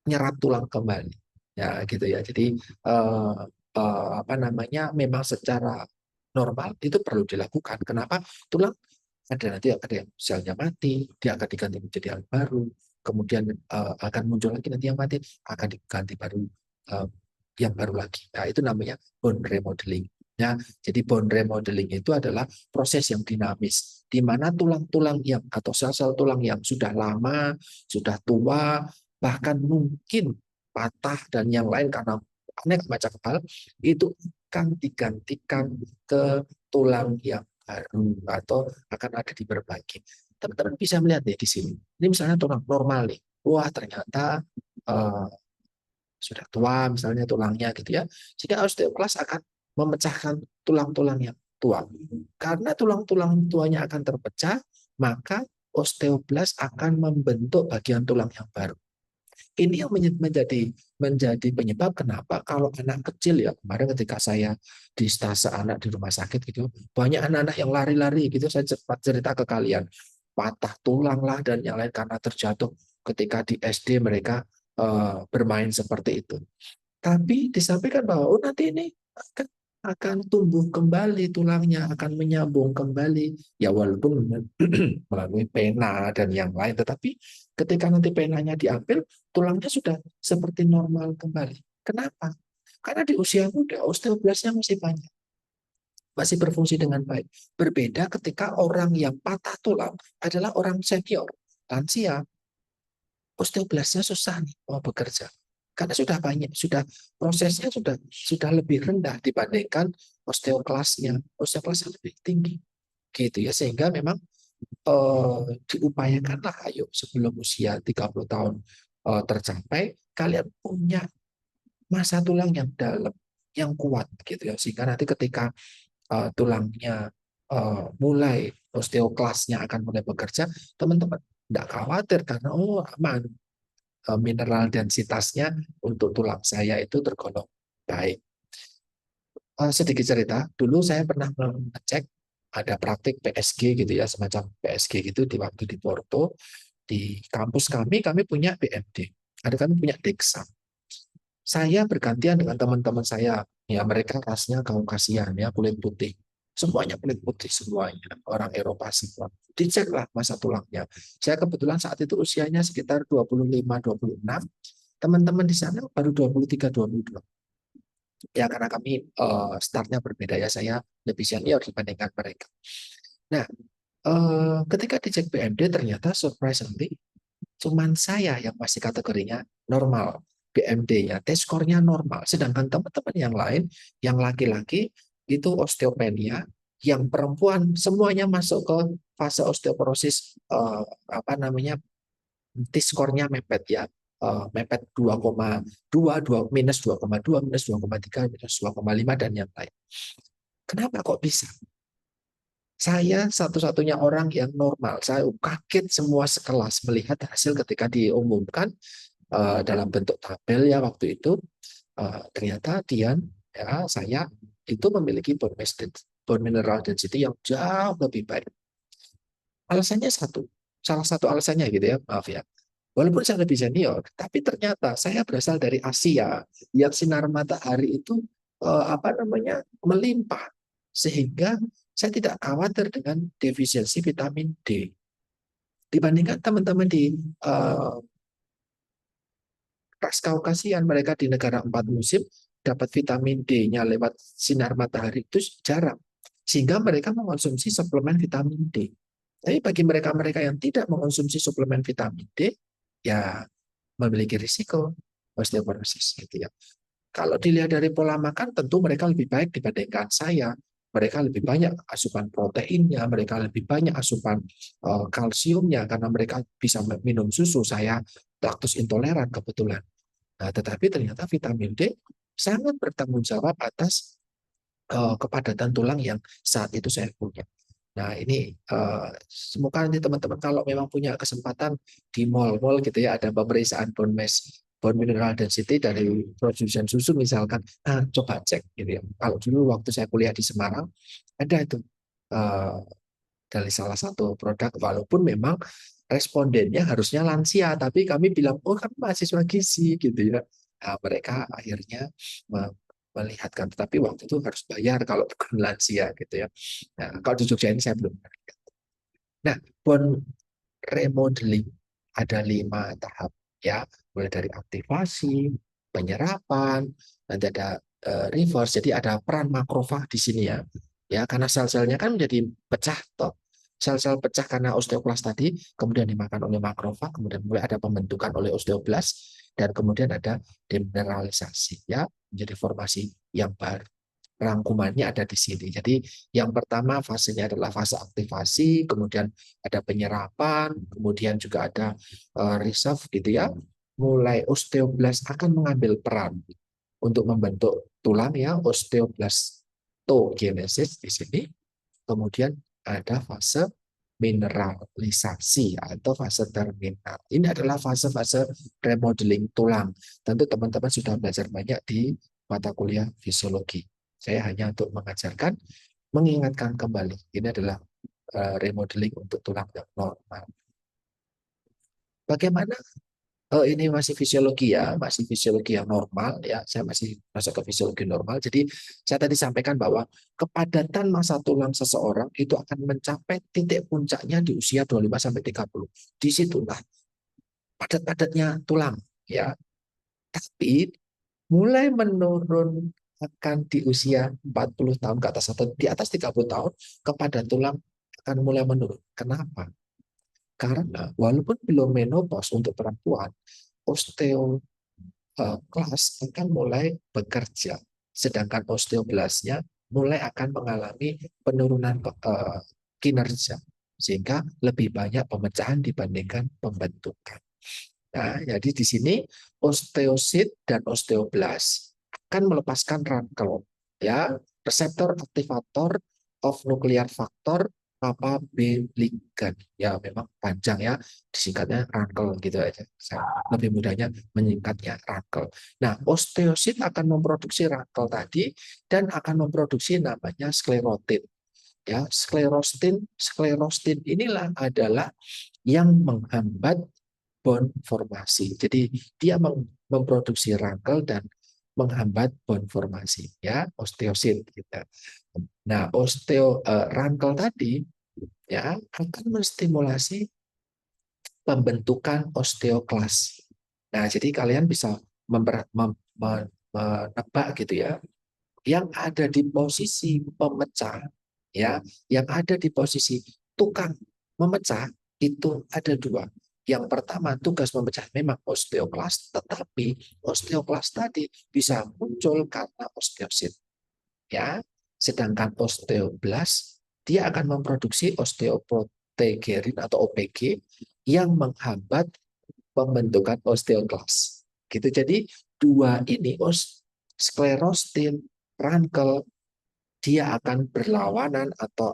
menyerap tulang kembali ya gitu ya. Jadi eh, apa namanya memang secara normal itu perlu dilakukan. Kenapa? Tulang ada yang selnya mati, dia akan diganti menjadi yang baru, kemudian akan muncul lagi nanti yang mati, akan diganti baru uh, yang baru lagi. Nah, itu namanya bone remodeling. Ya, jadi bone remodeling itu adalah proses yang dinamis, di mana tulang-tulang yang atau sel-sel tulang yang sudah lama, sudah tua, bahkan mungkin patah dan yang lain karena aneka macam hal itu akan digantikan ke tulang yang baru atau akan ada di berbagi. Teman-teman bisa melihat nih di sini. Ini misalnya tulang normal nih. Wah, ternyata uh, sudah tua misalnya tulangnya gitu ya. Sehingga osteoklas akan memecahkan tulang-tulang yang tua. Karena tulang-tulang tuanya akan terpecah, maka osteoblas akan membentuk bagian tulang yang baru. Ini yang menjadi menjadi penyebab kenapa kalau anak kecil ya kemarin ketika saya di stase anak di rumah sakit gitu banyak anak-anak yang lari-lari gitu saya cepat cerita ke kalian patah tulang lah dan yang lain karena terjatuh ketika di SD mereka bermain seperti itu. Tapi disampaikan bahwa nanti ini akan tumbuh kembali tulangnya, akan menyambung kembali. Ya walaupun melalui pena dan yang lain, tetapi ketika nanti penanya diambil, tulangnya sudah seperti normal kembali. Kenapa? Karena di usia muda osteoblastnya masih banyak, masih berfungsi dengan baik. Berbeda ketika orang yang patah tulang adalah orang senior, lansia, osteoblastnya susah nih mau bekerja karena sudah banyak, sudah prosesnya sudah lebih rendah dibandingkan osteoklasnya. Osteoklasnya lebih tinggi, gitu ya. Sehingga memang diupayakanlah ayo sebelum usia 30 tahun tercapai, kalian punya masa tulang yang dalam, yang kuat, gitu ya. Sehingga nanti ketika tulangnya mulai osteoklasnya akan mulai bekerja, teman-teman tidak khawatir karena aman mineral densitasnya untuk tulang saya itu tergolong baik. Sedikit cerita, dulu saya pernah mengecek ada praktik PSG gitu ya, semacam PSG gitu di waktu di Porto, di kampus kami punya BMD, ada kami punya DEXA. Saya bergantian dengan teman-teman saya, ya mereka rasnya Kaukasian ya, kulit putih. Semuanya kulit putih semuanya, orang Eropa semua. Diceklah masa tulangnya. Saya kebetulan saat itu usianya sekitar 25-26, teman-teman di sana baru 23-22. Ya karena kami startnya berbeda ya, saya lebih senior dibandingkan mereka. Nah, ketika dicek BMD ternyata surprisingly cuman saya yang masih kategorinya normal. BMD-nya, test score-nya normal. Sedangkan teman-teman yang lain, yang laki-laki itu osteopenia, yang perempuan semuanya masuk ke fase osteoporosis apa namanya T-score-nya mepet ya. Mepet 2,2, minus 2,2, minus 2,3, minus 2,5 dan yang lain. Kenapa kok bisa? Saya satu-satunya orang yang normal. Saya kaget semua sekelas melihat hasil ketika diumumkan dalam bentuk tabel ya waktu itu. Ternyata Dian, ya saya itu memiliki bone mineral density yang jauh lebih baik. Alasannya satu, salah satu alasannya gitu ya, maaf ya. Walaupun saya lebih senior, tapi ternyata saya berasal dari Asia yang sinar matahari itu apa namanya melimpah, sehingga saya tidak khawatir dengan defisiensi vitamin D dibandingkan teman-teman di uh, ras Kaukasian, mereka di negara 4 musim dapat vitamin D-nya lewat sinar matahari itu jarang, sehingga mereka mengonsumsi suplemen vitamin D. Tapi bagi mereka-mereka yang tidak mengonsumsi suplemen vitamin D, ya memiliki risiko osteoporosis gitu ya. Kalau dilihat dari pola makan, tentu mereka lebih baik dibandingkan saya. Mereka lebih banyak asupan proteinnya, mereka lebih banyak asupan kalsiumnya karena mereka bisa minum susu. Saya laktos intoleran kebetulan. Nah, tetapi ternyata vitamin D sangat bertanggung jawab atas kepadatan tulang yang saat itu saya punya. Nah, ini semoga nanti teman-teman kalau memang punya kesempatan di mall-mall gitu ya, ada pemeriksaan bone mass, bone mineral density dari produsen susu misalkan, coba cek gitu ya. Kalau dulu waktu saya kuliah di Semarang, ada itu eh, dari salah satu produk, walaupun memang respondennya harusnya lansia, tapi kami bilang, oh kan mahasiswa gizi gitu ya. Nah, mereka akhirnya melihatkan, tetapi waktu itu harus bayar kalau bukan lansia gitu ya. Nah, kalau di Jogja ini saya belum pernah. Nah, bone remodeling ada 5 tahap ya, mulai dari aktivasi, penyerapan, nanti ada reverse. Jadi ada peran makrofag di sini ya. Ya, karena sel-selnya kan menjadi pecah toh. Sel-sel pecah karena osteoklas tadi, kemudian dimakan oleh makrofag, kemudian mulai ada pembentukan oleh osteoblas, dan kemudian ada demineralisasi ya, menjadi formasi yang baru. Rangkumannya ada di sini. Jadi yang pertama fasenya adalah fase aktivasi, kemudian ada penyerapan, kemudian juga ada reserve gitu ya. Mulai osteoblas akan mengambil peran untuk membentuk tulang ya, osteoblastogenesis di sini. Kemudian ada fase mineralisasi atau fase terminal. Ini adalah fase-fase remodeling tulang. Tentu teman-teman sudah belajar banyak di mata kuliah fisiologi. Saya hanya untuk mengajarkan, mengingatkan kembali. Ini adalah remodeling untuk tulang yang normal. Bagaimana ini masih fisiologi ya, masih fisiologi yang normal ya. Saya masih masuk ke fisiologi normal. Jadi saya tadi sampaikan bahwa kepadatan massa tulang seseorang itu akan mencapai titik puncaknya di usia 25 sampai 30. Disitulah padat-padatnya tulang ya. Tapi mulai menurun akan di usia 40 tahun ke atas atau di atas 30 tahun, kepadatan tulang akan mulai menurun. Kenapa? Karena walaupun belum menopause untuk perempuan, osteo kelas akan mulai bekerja, sedangkan osteoblasnya mulai akan mengalami penurunan kinerja, sehingga lebih banyak pemecahan dibandingkan pembentukan. Nah, jadi di sini osteosit dan osteoblas akan melepaskan rankel, ya, reseptor aktivator of nuclear factor apa B ligand. Ya, memang panjang ya, disingkatnya rankel gitu aja. Saya lebih mudahnya menyingkatnya rankel. Nah, osteosit akan memproduksi rankel tadi dan akan memproduksi namanya sklerotin. Ya, sklerostin inilah adalah yang menghambat bone formasi. Jadi dia memproduksi rangkel dan menghambat bone formasi ya, osteosit kita. Nah, rangkel tadi ya akan menstimulasi pembentukan osteoklas. Nah, jadi kalian bisa menebak gitu ya, yang ada di posisi pemecah ya, yang ada di posisi tukang memecah itu ada dua. Yang pertama, tugas memecah memang osteoklas, tetapi osteoklas tadi bisa muncul karena osteosit ya. Sedangkan osteoblas dia akan memproduksi osteoprotegerin atau OPG yang menghambat pembentukan osteoklas. Gitu. Jadi dua ini sklerostin, rankel, dia akan berlawanan atau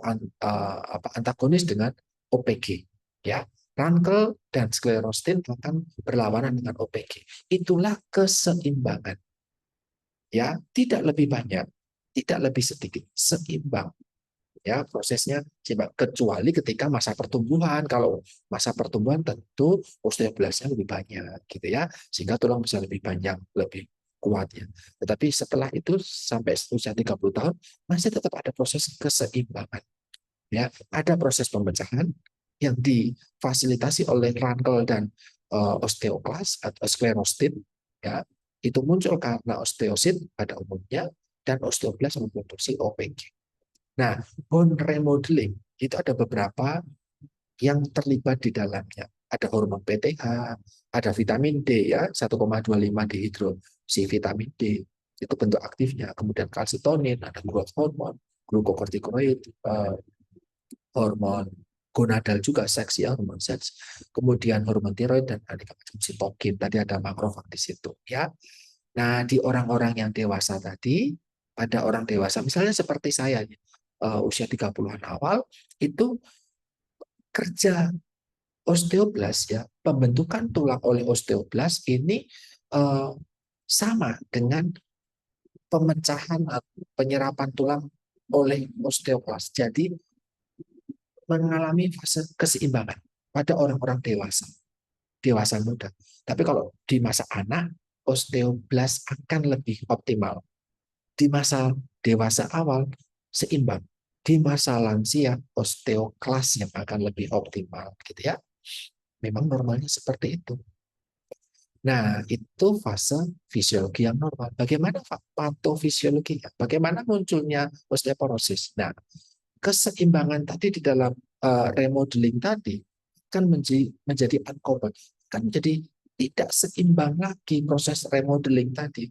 antagonis dengan OPG. Ya, rankel dan sklerostin akan berlawanan dengan OPG. Itulah keseimbangan. Ya, tidak lebih banyak. tidak lebih sedikit, seimbang. Ya, prosesnya seimbang. Kecuali ketika masa pertumbuhan. Kalau masa pertumbuhan tentu osteoblastnya lebih banyak gitu ya, sehingga tulang bisa lebih panjang, lebih kuat ya. Tetapi setelah itu sampai usia 30 tahun masih tetap ada proses keseimbangan. Ya, ada proses pemecahan yang difasilitasi oleh rankel dan osteoklas atau sklerostit, ya, itu muncul karena osteosit pada umumnya dan osteoblast memproduksi OPG. Nah, bone remodeling itu ada beberapa yang terlibat di dalamnya. Ada hormon PTH, ada vitamin D ya, 1,25 dihidroksi vitamin D. Itu bentuk aktifnya. Kemudian kalsitonin, ada growth hormone, glukokortikoid, hormon gonadal juga seks ya, hormon seks. Kemudian hormon tiroid dan aneka macam sitokin. Tadi ada makrofag di situ ya. Nah, di orang-orang yang dewasa tadi, pada orang dewasa misalnya seperti saya usia 30-an awal itu kerja osteoblast ya, pembentukan tulang oleh osteoblast ini uh, sama dengan pemecahan atau penyerapan tulang oleh osteoblast. Jadi mengalami fase keseimbangan pada orang-orang dewasa, dewasa muda. Tapi kalau di masa anak, osteoblast akan lebih optimal. Di masa dewasa awal, seimbang. Di masa lansia, osteoklas yang akan lebih optimal. Gitu ya. Memang normalnya seperti itu. Nah, itu fase fisiologi yang normal. Bagaimana patofisiologinya? Bagaimana munculnya osteoporosis? Nah, keseimbangan tadi di dalam remodeling tadi kan menjadi uncovered, kan menjadi tidak seimbang lagi proses remodeling tadi.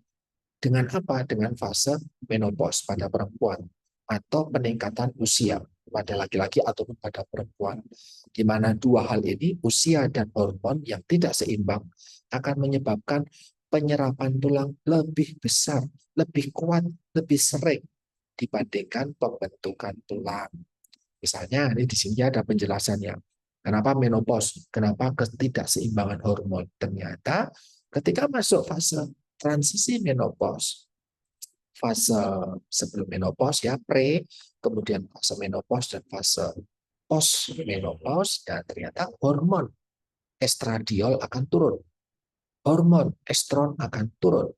Dengan apa? Dengan fase menopause pada perempuan atau peningkatan usia pada laki-laki ataupun pada perempuan. Di mana dua hal ini, usia dan hormon yang tidak seimbang, akan menyebabkan penyerapan tulang lebih besar, lebih kuat, lebih sering dibandingkan pembentukan tulang. Misalnya, ini di sini ada penjelasannya. Kenapa menopause? Kenapa ketidakseimbangan hormon? Ternyata ketika masuk fase transisi menopause, fase sebelum menopause ya, pre, kemudian fase menopause dan fase post menopause, dan ternyata hormon estradiol akan turun, hormon estron akan turun,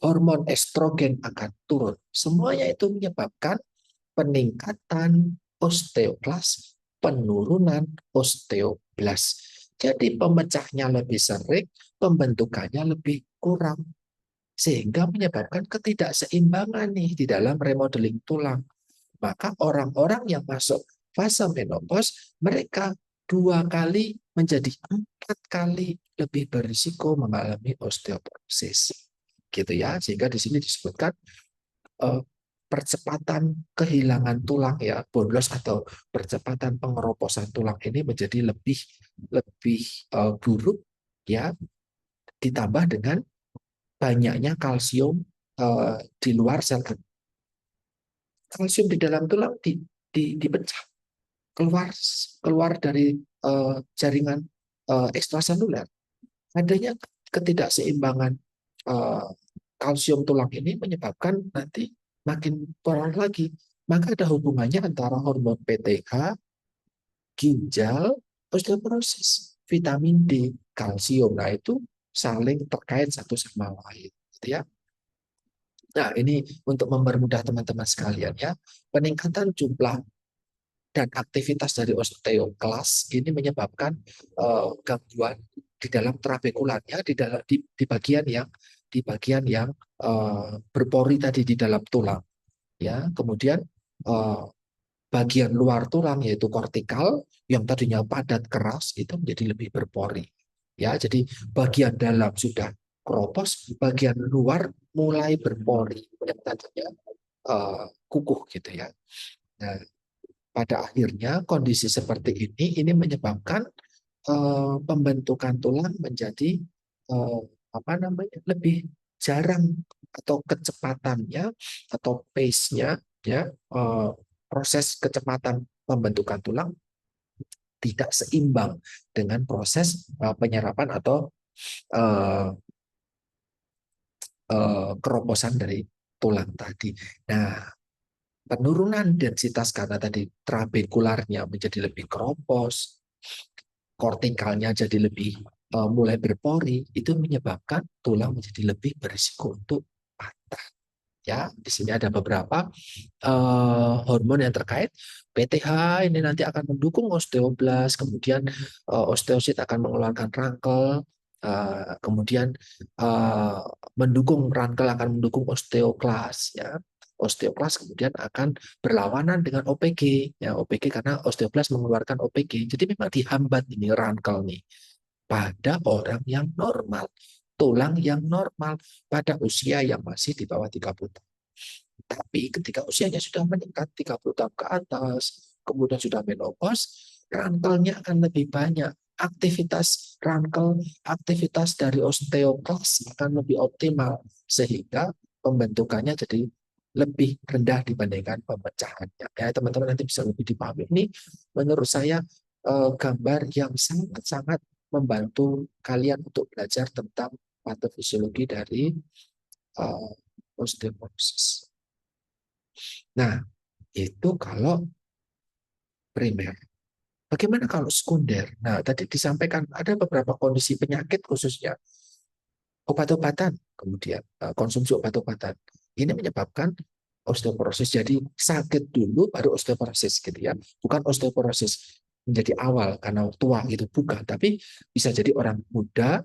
hormon estrogen akan turun. Semuanya itu menyebabkan peningkatan osteoklas, penurunan osteoblas. Jadi pemecahnya lebih sering, pembentukannya lebih kurang. Sehingga menyebabkan ketidakseimbangan nih di dalam remodeling tulang. Maka orang-orang yang masuk fase menopause, mereka 2 kali menjadi 4 kali lebih berisiko mengalami osteoporosis. Gitu ya, sehingga di sini disebutkan percepatan kehilangan tulang ya, bone loss atau percepatan pengeroposan tulang ini menjadi lebih lebih buruk ya, ditambah dengan banyaknya kalsium di luar sel. Kalsium di dalam tulang dipecah keluar keluar dari jaringan ekstraseluler. Adanya ketidakseimbangan eh, kalsium tulang ini menyebabkan nanti makin parah lagi. Maka ada hubungannya antara hormon PTH, ginjal, osteoporosis, vitamin D, kalsium. Nah, itu saling terkait satu sama lain. Gitu ya. Nah, ini untuk mempermudah teman-teman sekalian ya, peningkatan jumlah dan aktivitas dari osteoklas ini menyebabkan gangguan di dalam trabekularnya, di bagian yang berpori tadi di dalam tulang ya. Kemudian uh, bagian luar tulang yaitu kortikal yang tadinya padat keras itu menjadi lebih berpori ya. Jadi bagian dalam sudah keropos, bagian luar mulai berpori yang tadinya kukuh gitu ya. Nah, pada akhirnya kondisi seperti ini menyebabkan pembentukan tulang menjadi eh, apa namanya, lebih jarang, atau kecepatannya atau pace-nya ya, proses kecepatan pembentukan tulang tidak seimbang dengan proses penyerapan atau eh, keroposan dari tulang tadi. Nah, penurunan densitas karena tadi trabekularnya menjadi lebih keropos, kortikalnya jadi lebih mulai berpori, itu menyebabkan tulang menjadi lebih berisiko untuk patah. Ya, di sini ada beberapa hormon yang terkait. PTH ini nanti akan mendukung osteoblas, kemudian osteosit akan mengeluarkan rangkel, kemudian uh, rangkel akan mendukung osteoklas, ya. Osteoklas kemudian akan berlawanan dengan OPG, ya OPG karena osteoblas mengeluarkan OPG. Jadi memang dihambat ini rangkel nih pada orang yang normal, tulang yang normal pada usia yang masih di bawah 30 tahun. Tapi ketika usianya sudah meningkat 30 tahun ke atas, kemudian sudah menopause, rangkelnya akan lebih banyak. Aktivitas rangkel, aktivitas dari osteoklas akan lebih optimal, sehingga pembentukannya jadi lebih rendah dibandingkan pemecahannya. Ya, teman-teman nanti bisa lebih dipahami. Ini menurut saya gambar yang sangat-sangat membantu kalian untuk belajar tentang patofisiologi dari osteoporosis. Nah, itu kalau primer. Bagaimana kalau sekunder? Nah, tadi disampaikan ada beberapa kondisi penyakit khususnya obat-obatan, kemudian konsumsi obat-obatan. Ini menyebabkan osteoporosis. Jadi sakit dulu baru osteoporosis gitu ya. Bukan osteoporosis menjadi awal karena tua gitu, bukan. Tapi bisa jadi orang muda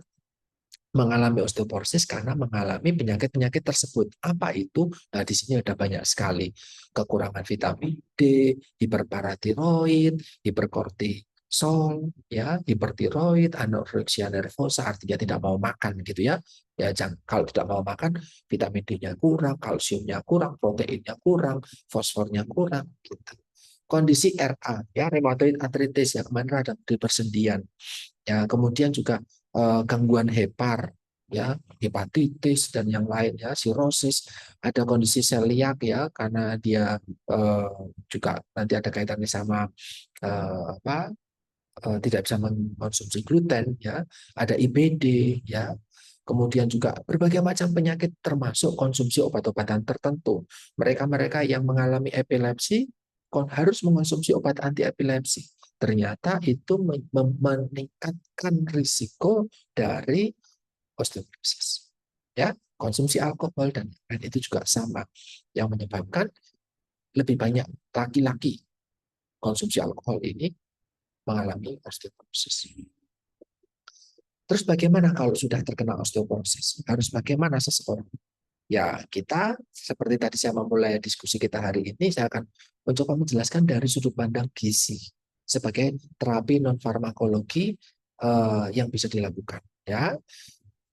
mengalami osteoporosis karena mengalami penyakit-penyakit tersebut. Apa itu? Nah, di sini ada banyak sekali. Kekurangan vitamin D, hiperparatiroid, hiperkortisol, ya, hipertiroid, anoreksia nervosa, artinya tidak mau makan gitu ya. Ya, jangan, kalau tidak mau makan, vitamin D-nya kurang, kalsiumnya kurang, proteinnya kurang, fosfornya kurang, gitu. Kondisi RA, ya, rheumatoid arthritis, ya, kemarin ada di persendian. Ya, kemudian juga gangguan hepar, ya, hepatitis dan yang lain, ya, sirosis, ada kondisi seliak, ya, karena dia juga nanti ada kaitannya sama apa, tidak bisa mengkonsumsi gluten, ya, ada IBD, ya, kemudian juga berbagai macam penyakit termasuk konsumsi obat-obatan tertentu. Mereka-mereka yang mengalami epilepsi harus mengonsumsi obat anti epilepsi. Ternyata itu meningkatkan risiko dari osteoporosis. Ya, konsumsi alkohol dan lain itu juga sama yang menyebabkan lebih banyak laki-laki konsumsi alkohol ini mengalami osteoporosis. Terus bagaimana kalau sudah terkena osteoporosis? Harus bagaimana seseorang? Ya, kita seperti tadi saya memulai diskusi kita hari ini, saya akan mencoba menjelaskan dari sudut pandang gizi sebagai terapi non farmakologi yang bisa dilakukan. Ya,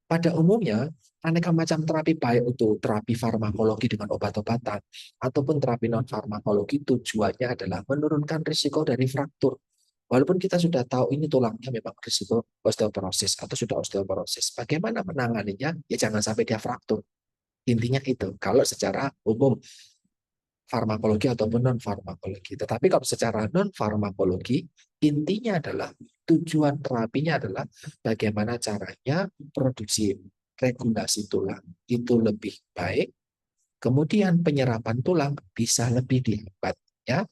pada umumnya aneka macam terapi baik untuk terapi farmakologi dengan obat-obatan ataupun terapi non farmakologi tujuannya adalah menurunkan risiko dari fraktur. Walaupun kita sudah tahu ini tulangnya memang risiko osteoporosis atau sudah osteoporosis, bagaimana menanganinya? Ya jangan sampai dia fraktur. Intinya itu, kalau secara umum farmakologi ataupun non farmakologi. Tetapi kalau secara non farmakologi, intinya adalah tujuan terapinya adalah bagaimana caranya produksi regulasi tulang itu lebih baik, kemudian penyerapan tulang bisa lebih dihambat, ya,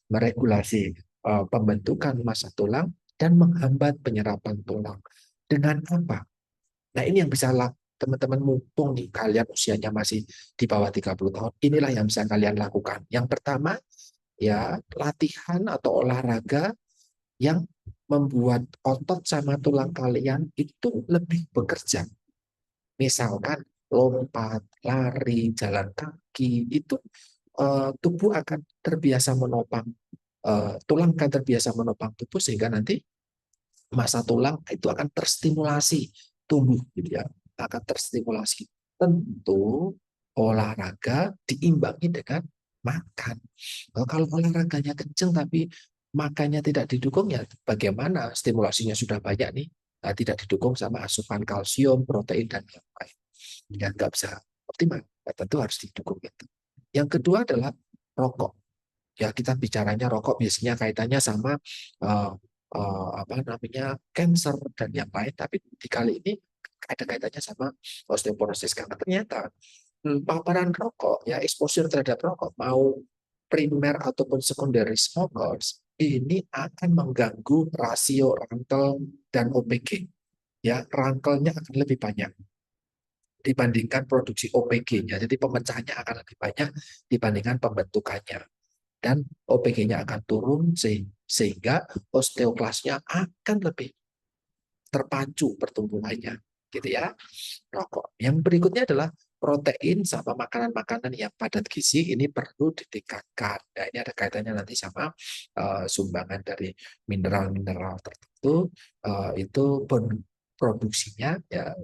meregulasi pembentukan massa tulang dan menghambat penyerapan tulang. Dengan apa? Nah, ini yang bisa teman-teman mumpung nih kalian usianya masih di bawah 30 tahun, inilah yang bisa kalian lakukan. Yang pertama, ya, latihan atau olahraga yang membuat otot sama tulang kalian itu lebih bekerja. Misalkan lompat, lari, jalan kaki, itu tubuh akan terbiasa menopang, tulang akan terbiasa menopang tubuh sehingga nanti massa tulang itu akan terstimulasi tumbuh gitu ya, akan terstimulasi. Tentu olahraga diimbangi dengan makan. Kalau olahraganya kenceng tapi makannya tidak didukung, ya bagaimana, stimulasinya sudah banyak nih, nah, tidak didukung sama asupan kalsium, protein dan yang lain, ya nggak bisa optimal. Nah, tentu harus didukung itu. Yang kedua adalah rokok. Ya, kita bicaranya rokok biasanya kaitannya sama uh, apa namanya, cancer dan yang lain, tapi di kali ini ada kaitannya sama osteoporosis karena ternyata paparan rokok, ya exposure terhadap rokok, mau primer ataupun secondary smokers, ini akan mengganggu rasio rantel dan OPG. Ya, rantelnya akan lebih banyak dibandingkan produksi OPG-nya. Jadi pemecahannya akan lebih banyak dibandingkan pembentukannya. Dan OPG-nya akan turun sehingga osteoklasnya akan lebih terpacu pertumbuhannya. Gitu ya. Rokok. Yang berikutnya adalah protein sama makanan-makanan yang padat gizi ini perlu ditingkatkan. Nah, ini ada kaitannya nanti sama sumbangan dari mineral-mineral tertentu, itu produksinya, ya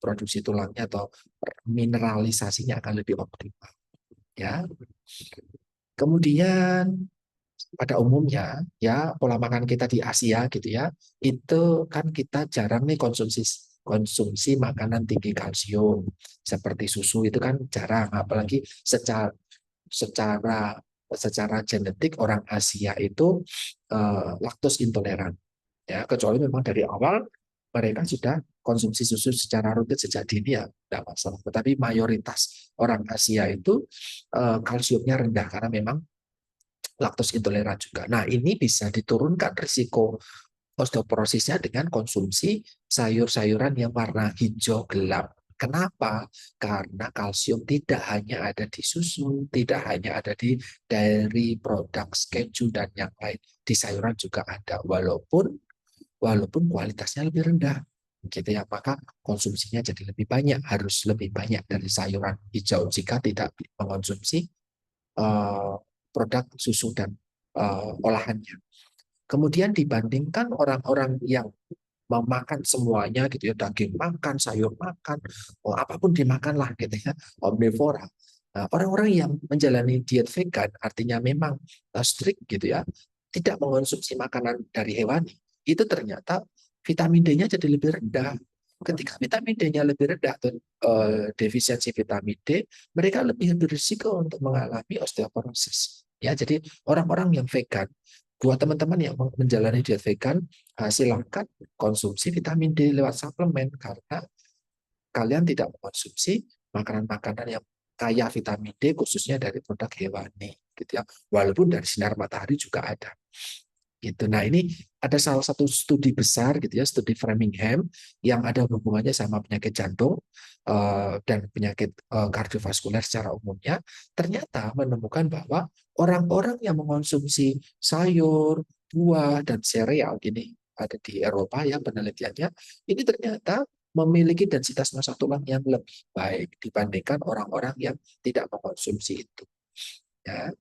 produksi tulangnya atau mineralisasinya akan lebih optimal. Ya. Kemudian pada umumnya ya pola makan kita di Asia gitu ya, itu kan kita jarang nih konsumsi konsumsi makanan tinggi kalsium seperti susu, itu kan jarang, apalagi secara secara secara genetik orang Asia itu laktos intoleran, ya kecuali memang dari awal mereka sudah konsumsi susu secara rutin sejak dini, ya tidak masalah. Tetapi mayoritas orang Asia itu kalsiumnya rendah karena memang laktos intoleran juga. Nah, ini bisa diturunkan risiko osteoporosisnya dengan konsumsi sayur-sayuran yang warna hijau gelap. Kenapa? Karena kalsium tidak hanya ada di susu, tidak hanya ada di dairy products, keju dan yang lain. Di sayuran juga ada, walaupun kualitasnya lebih rendah. Gitu ya, maka konsumsinya jadi lebih banyak, harus lebih banyak dari sayuran hijau jika tidak mengonsumsi uh, produk susu dan olahannya. Kemudian dibandingkan orang-orang yang memakan semuanya gitu ya, daging makan, sayur makan, oh, apapun dimakanlah gitu ya, omnivora. Nah, orang-orang yang menjalani diet vegan artinya memang strict gitu ya, tidak mengonsumsi makanan dari hewani, itu ternyata vitamin D-nya jadi lebih rendah. Ketika vitamin D-nya lebih rendah atau defisiensi vitamin D, mereka lebih berisiko untuk mengalami osteoporosis. Ya, jadi orang-orang yang vegan, buat teman-teman yang menjalani diet vegan, silakan konsumsi vitamin D lewat suplemen karena kalian tidak mengkonsumsi makanan-makanan yang kaya vitamin D khususnya dari produk hewani gitu ya. Walaupun dari sinar matahari juga ada. Gitu. Nah, ini ada salah satu studi besar gitu ya, studi Framingham yang ada hubungannya sama penyakit jantung dan penyakit kardiovaskuler secara umumnya, ternyata menemukan bahwa orang-orang yang mengonsumsi sayur, buah dan sereal ini ada di Eropa ya penelitiannya, ini ternyata memiliki densitas massa tulang yang lebih baik dibandingkan orang-orang yang tidak mengkonsumsi itu. Ya,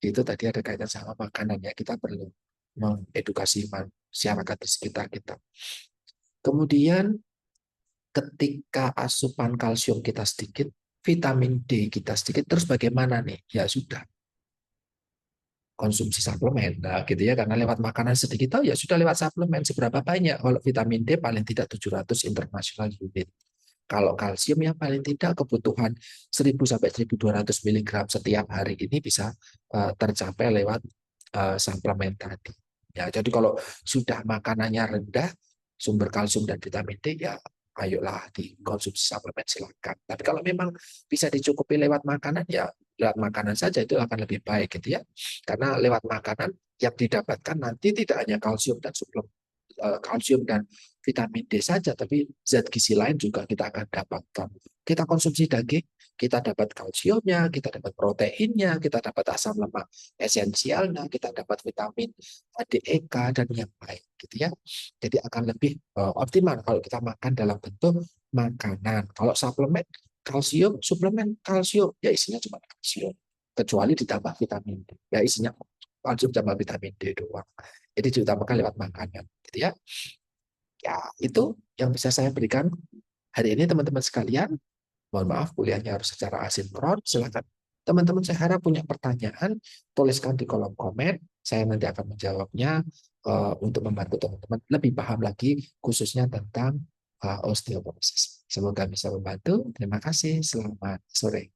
itu tadi ada kaitan sama makanan ya, kita perlu mengedukasi masyarakat di sekitar kita. Kemudian ketika asupan kalsium kita sedikit, vitamin D kita sedikit, terus bagaimana nih? Ya sudah, konsumsi suplemen. Nah, gitu ya, karena lewat makanan sedikit, oh ya sudah lewat suplemen. Seberapa banyak? Kalau vitamin D paling tidak 700 international unit. Kalau kalsium yang paling tidak kebutuhan 1000 sampai 1200 mg setiap hari ini bisa tercapai lewat suplemen tadi. Ya, jadi kalau sudah makanannya rendah, sumber kalsium dan vitamin D, ya ayolah dikonsumsi suplemen silakan. Tapi kalau memang bisa dicukupi lewat makanan, ya lewat makanan saja itu akan lebih baik gitu ya. Karena lewat makanan yang didapatkan nanti tidak hanya kalsium dan suplemen kalsium dan vitamin D saja, tapi zat gizi lain juga kita akan dapatkan. Kita konsumsi daging, kita dapat kalsiumnya, kita dapat proteinnya, kita dapat asam lemak esensialnya, kita dapat vitamin D, E, K, dan yang lain, gitu ya. Jadi akan lebih optimal kalau kita makan dalam bentuk makanan. Kalau suplemen kalsium, suplemen kalsium, ya isinya cuma kalsium, kecuali ditambah vitamin D, ya isinya kalsium tambah vitamin D doang. Jadi diutamakan lewat makanan, gitu ya. Ya, itu yang bisa saya berikan hari ini teman-teman sekalian. Mohon maaf kuliahnya harus secara asinkron. Silakan teman-teman, saya harap punya pertanyaan, tuliskan di kolom komen. Saya nanti akan menjawabnya untuk membantu teman-teman lebih paham lagi khususnya tentang osteoporosis. Semoga bisa membantu. Terima kasih. Selamat sore.